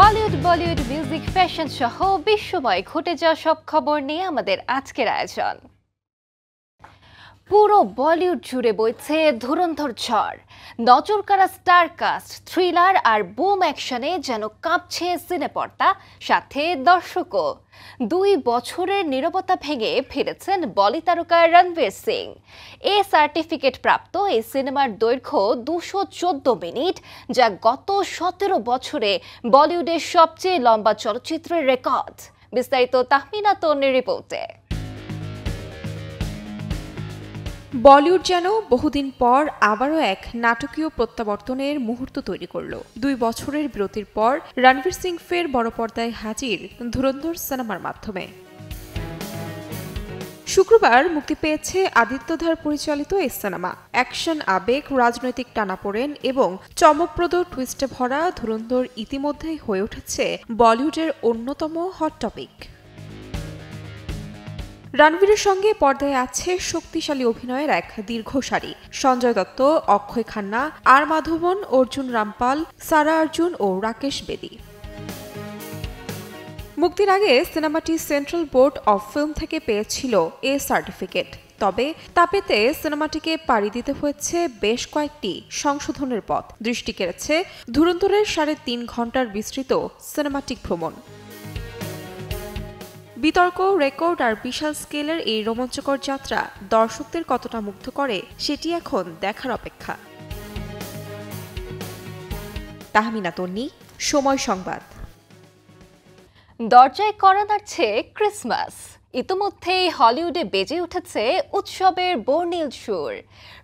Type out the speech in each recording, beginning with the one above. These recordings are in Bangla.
হলিউড বলিউড মিউজিক ফ্যাশন সহ বিশ্বময় ঘটে যাওয়া সব খবর নিয়ে আমাদের আজকের আয়োজন। পুরো বলিউড জুড়ে বইছে ধুরন্ধর ঝড়। নজরকাড়া স্টার কাস্ট, থ্রিলার আর বুম অ্যাকশনে যেন কাঁপছে সিনেপর্দা, সাথে দর্শকও। 2 বছরের নীরবতা ভেঙে ফিরেছেন বলি তারকা রণবীর সিং। সার্টিফিকেট প্রাপ্ত এই সিনেমার দৈর্ঘ্য 214 মিনিট, যা গত 17 বছরে বলিউডের সবচেয়ে লম্বা চলচ্চিত্রের রেকর্ড। বিস্তারিত তাহমিনা তন্নির রিপোর্টে। বলিউড যেন বহুদিন পর আবারও এক নাটকীয় প্রত্যাবর্তনের মুহূর্ত তৈরি করল। 2 বছরের বিরতির পর রণবীর সিং ফের বড় পর্দায় হাজির ধুরন্ধর সিনেমার মাধ্যমে। শুক্রবার মুক্তি পেয়েছে আদিত্যধার পরিচালিত এই সিনেমা। অ্যাকশন, আবেগ, রাজনৈতিক টানাপোড়েন এবং চমকপ্রদ টুইস্টে ভরা ধুরন্ধর ইতিমধ্যেই হয়ে উঠেছে বলিউডের অন্যতম হট টপিক। রণবীরের সঙ্গে পর্দায় আছে শক্তিশালী অভিনয়ের এক দীর্ঘ সারি। সঞ্জয় দত্ত, অক্ষয় খান্না, আর মাধবন, অর্জুন রামপাল, সারা অর্জুন ও রাকেশ বেদি। মুক্তির আগে সিনেমাটি সেন্ট্রাল বোর্ড অব ফিল্ম থেকে পেয়েছিল সার্টিফিকেট। তবে তা পেতে সিনেমাটিকে পাড়ি দিতে হয়েছে বেশ কয়েকটি সংশোধনের পথ। দৃষ্টি কেড়েছে ধুরন্ধরের 3.5 ঘণ্টার বিস্তৃত সিনেমাটিক ভ্রমণ। বিতর্ক, রেকর্ড আর বিশাল স্কেলের এই রোমাঞ্চকর যাত্রা দর্শকদের কতটা মুগ্ধ করে সেটি এখন দেখার অপেক্ষা। তাহমিনা তন্নি, সময় সংবাদ। দরজায় কড়া নাড়ছে ক্রিসমাস। ইতিমধ্যেই হলিউডে বেজে উঠেছে উৎসবের বর্ণিল সুর।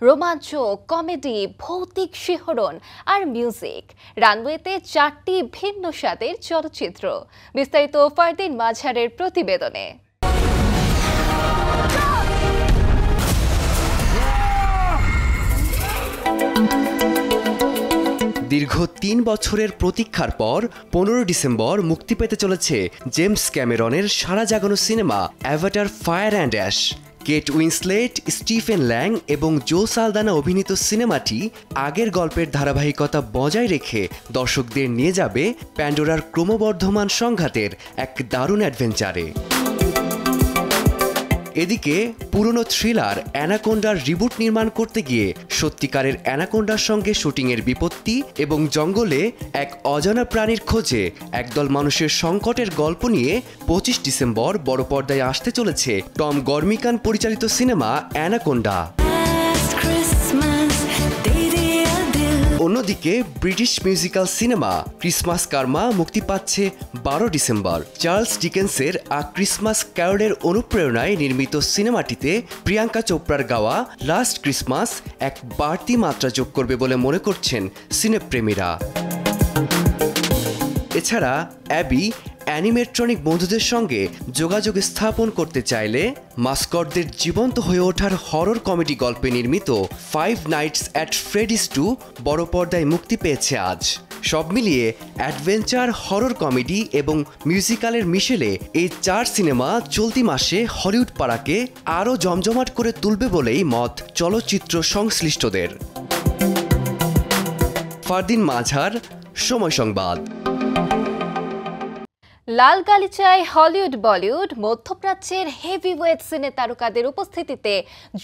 রোমাঞ্চ, কমেডি, ভৌতিক শিহরণ আর মিউজিক। রানওয়েতে 4টি ভিন্ন স্বাদের চলচ্চিত্র। বিস্তারিত ফারদিন মাঝারের প্রতিবেদনে। দীর্ঘ 3 বছরের প্রতীক্ষার পর 15 ডিসেম্বর মুক্তি পেতে চলেছে জেমস ক্যামেরনের সাড়া জাগানো সিনেমা Avatar fire and ash. Kate Winslet, Stephen Lang এবং জো সালদানা অভিনীত সিনেমাটি আগের গল্পের ধারাবাহিকতা বজায় রেখে দর্শকদের নিয়ে যাবে প্যান্ডোরার ক্রমবর্ধমান সংঘাতের এক দারুণ অ্যাডভেঞ্চারে। এদিকে পুরনো থ্রিলার অ্যানাকোন্ডার রিবুট নির্মাণ করতে গিয়ে সত্যিকারের অ্যানাকোন্ডার সঙ্গে শুটিংয়ের বিপত্তি এবং জঙ্গলে এক অজানা প্রাণীর খোঁজে একদল মানুষের সংকটের গল্প নিয়ে 25 ডিসেম্বর বড় পর্দায় আসতে চলেছে টম গরমিকান পরিচালিত সিনেমা অ্যানাকোন্ডা। অন্যদিকে British musical cinema Christmas Karma মুক্তি পাচ্ছে 12 ডিসেম্বর। চার্লস ডিকেন্সের আ ক্রিসমাস ক্যারলের অনুপ্রেরণায় নির্মিত সিনেমাটিতে প্রিয়াঙ্কা চোপড়ার গাওয়া লাস্ট ক্রিসমাস এক বাড়তি মাত্রা যোগ করবে বলে মনে করছেন সিনেপ্রেমীরা। এছাড়া অ্যাবি অ্যানিমেট্রনিক বন্ধুদের সঙ্গে যোগাযোগ স্থাপন করতে চাইলে মাস্কটদের জীবন্ত হয়ে ওঠার হরর কমেডি গল্পে নির্মিত 5 নাইটস অ্যাট ফ্রেডিস 2 বড় পর্দায় মুক্তি পেয়েছে আজ। সব মিলিয়ে অ্যাডভেঞ্চার, হরর কমেডি এবং মিউজিক্যালের মিশেলে এই 4 সিনেমা চলতি মাসে হলিউড পাড়াকে আরও জমজমাট করে তুলবে বলেই মত চলচ্চিত্র সংশ্লিষ্টদের। ফারদিন মাঝার, সময় সংবাদ। লাল গালিচায় হলিউড বলিউড, মধ্যপ্রাচ্যের হেভিওয়েট সিনে তারকাদের উপস্থিতিতে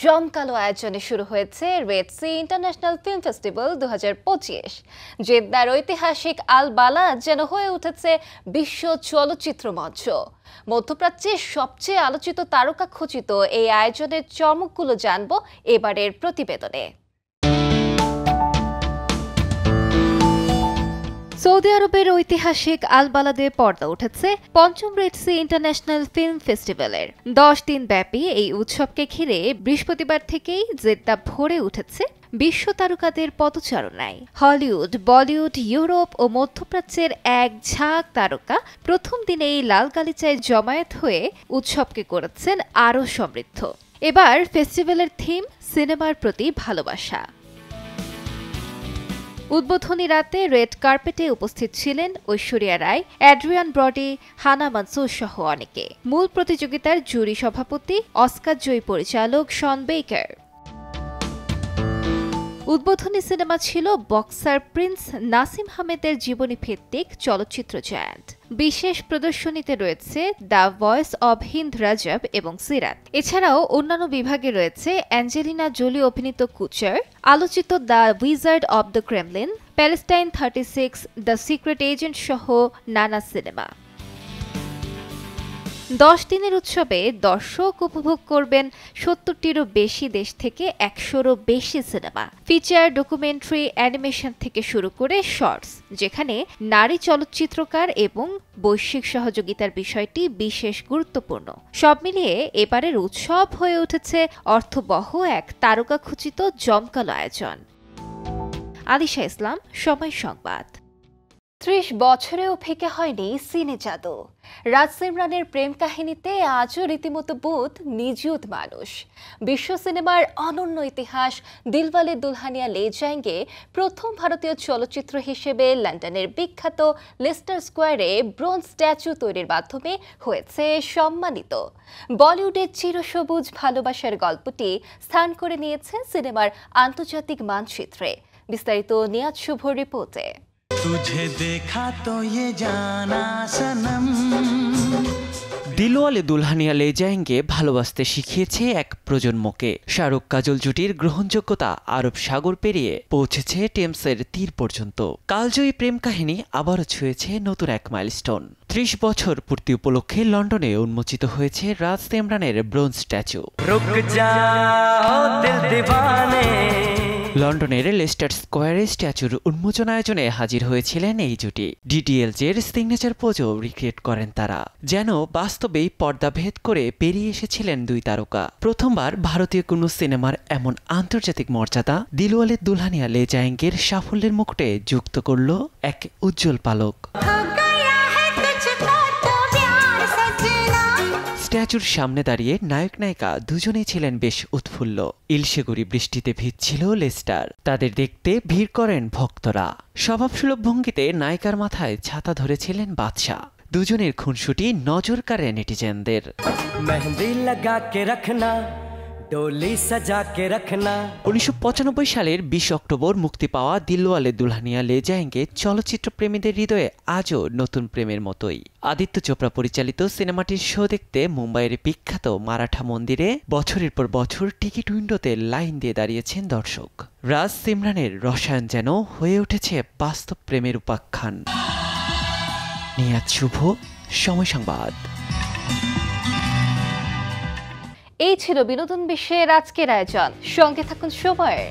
জমকালো আয়োজনে শুরু হয়েছে Red Sea International Film Festival 2025। জেদ্দার ঐতিহাসিক আল বালাদ যেন হয়ে উঠেছে বিশ্ব চলচ্চিত্র মঞ্চ। মধ্যপ্রাচ্যের সবচেয়ে আলোচিত তারকা খচিত এই আয়োজনের চমকগুলো জানব এবারের প্রতিবেদনে। সৌদি আরবের ঐতিহাসিক আল বালাদে পর্দা উঠেছে 5ম রেড সি ইন্টারন্যাশনাল ফিল্ম ফেস্টিভ্যালের। 10 দিন ব্যাপী এই উৎসবকে ঘিরে বৃহস্পতিবার থেকেই জেদ্দা ভরে উঠেছে বিশ্ব তারকাদের পদচারণায়। হলিউড, বলিউড, ইউরোপ ও মধ্যপ্রাচ্যের এক ঝাঁক তারকা প্রথম দিনেই লাল গালিচায় জমায়েত হয়ে উৎসবকে করেছেন আরও সমৃদ্ধ। এবার ফেস্টিভ্যালের থিম সিনেমার প্রতি ভালোবাসা। উদ্বোধনী রাতে রেড কার্পেটে উপস্থিত ছিলেন ঐশ্বরিয়া রায়, অ্যাড্রিয়ান ব্রডি, হানা মানসুর সহ অনেকে। মূল প্রতিযোগিতার জুরি সভাপতি অস্কার জয়ী পরিচালক শন বেকার। উদ্বোধনী সিনেমা ছিল বক্সার প্রিন্স নাসিম আহমেদের জীবনী ভিত্তিক চলচ্চিত্র জায়ান্ট। বিশেষ প্রদর্শনীতে রয়েছে দ্য ভয়েস অব হিন্দ রাজব এবং সিরাত। এছাড়াও অন্যান্য বিভাগে রয়েছে অ্যাঞ্জেলিনা জোলি অভিনীত কুচার, আলোচিত the wizard of the Kremlin, Palestine 36, the secret agent সহ নানা সিনেমা। 10 দিনের উৎসবে দর্শক উপভোগ করবেন 70টিরও বেশি দেশ থেকে 100রও বেশি সিনেমা, ফিচার, ডকুমেন্টারি, অ্যানিমেশন থেকে শুরু করে শর্টস, যেখানে নারী চলচ্চিত্রকার এবং বৈশ্বিক সহযোগিতার বিষয়টি বিশেষ গুরুত্বপূর্ণ। সব মিলিয়ে এবারের উৎসব হয়ে উঠেছে অর্থবহ এক তারকাখচিত জমকালো আয়োজন। আলিশা ইসলাম, সময় সংবাদ। 30 বছরেও ফিকে হয়নি সিনে জাদু। রাজ সিমরানের প্রেম কাহিনীতে আজও রীতিমতো বোধ নিযুত মানুষ। বিশ্ব সিনেমার অনন্য ইতিহাস দিলওয়ালে দুলহানিয়া লে জায়েঙ্গে প্রথম ভারতীয় চলচ্চিত্র হিসেবে লন্ডনের বিখ্যাত লেস্টার স্কোয়ারে ব্রোঞ্জ স্ট্যাচু তৈরির মাধ্যমে হয়েছে সম্মানিত। বলিউডের চিরসবুজ ভালোবাসার গল্পটি স্থান করে নিয়েছে সিনেমার আন্তর্জাতিক মানচিত্রে। বিস্তারিত নিয়াজ শুভর রিপোর্টে। तुझे देखा तो ये जाना सनम। দিলওয়ালে দুলহানিয়া লে জায়েঙ্গে ভালোবাসতে শিখিয়েছে এক প্রজন্মকে। শাহরুখ কাজল জুটির গ্রহণযোগ্যতা আরব সাগর পেরিয়ে পৌঁছেছে টেমসের তীর পর্যন্ত। কালজয়ী প্রেম কাহিনী আবারও ছুঁয়েছে নতুন এক মাইলস্টোন। 30 বছর পূর্তি উপলক্ষে লন্ডনে উন্মোচিত হয়েছে রাজ সিমরানের ব্রোঞ্জ স্ট্যাচু। লন্ডনের লেস্টার স্কোয়ারে স্ট্যাচুর উন্মোচন আয়োজনে হাজির হয়েছিলেন এই জুটি। ডিটিএলজের সিগনেচার পোজও রিক্রিয়েট করেন তারা, যেন বাস্তবেই পর্দা ভেদ করে পেরিয়ে এসেছিলেন দুই তারকা। প্রথমবার ভারতীয় কোনো সিনেমার এমন আন্তর্জাতিক মর্যাদা দিলওয়ালে দুলহানিয়া লে জায়েঙ্গের সাফল্যের মুকুটে যুক্ত করল এক উজ্জ্বল পালক। স্ট্যাচুর সামনে দাঁড়িয়ে নায়ক নায়িকা দুজনেই ছিলেন বেশ উৎফুল্ল। ইলশেগুড়ি বৃষ্টিতে ভিজছিল লেস্টার। তাদের দেখতে ভিড় করেন ভক্তরা। স্বভাবসুলভ ভঙ্গিতে নায়িকার মাথায় ছাতা ধরেছিলেন বাদশাহ। দুজনের খুনসুটি নজর কাড়ে নেটিজেনদের। মেহেন্দি লাগা কে রাখনা, ডোলি সাজা কে রাখনা। 1995 সালের 20 অক্টোবর মুক্তি পাওয়া দিলওয়ালে দুলহানিয়া লে জায়েঙ্গে চলচ্চিত্র প্রেমীদের হৃদয়ে আজও নতুন প্রেমের মতোই। আদিত্য চোপড়া পরিচালিত সিনেমাটির শো দেখতে মুম্বাইয়ের বিখ্যাত মারাঠা মন্দিরে বছরের পর বছর টিকিট উইন্ডোতে লাইন দিয়ে দাঁড়িয়েছেন দর্শক। রাজ সিমরানের রসায়ন যেন হয়ে উঠেছে বাস্তব প্রেমের উপাখ্যান। নিয়াজ শুভ, সময় সংবাদ। এই ছিল বিনোদন বিশ্বের আজকের আয়োজন। সঙ্গে থাকুন সময়ের।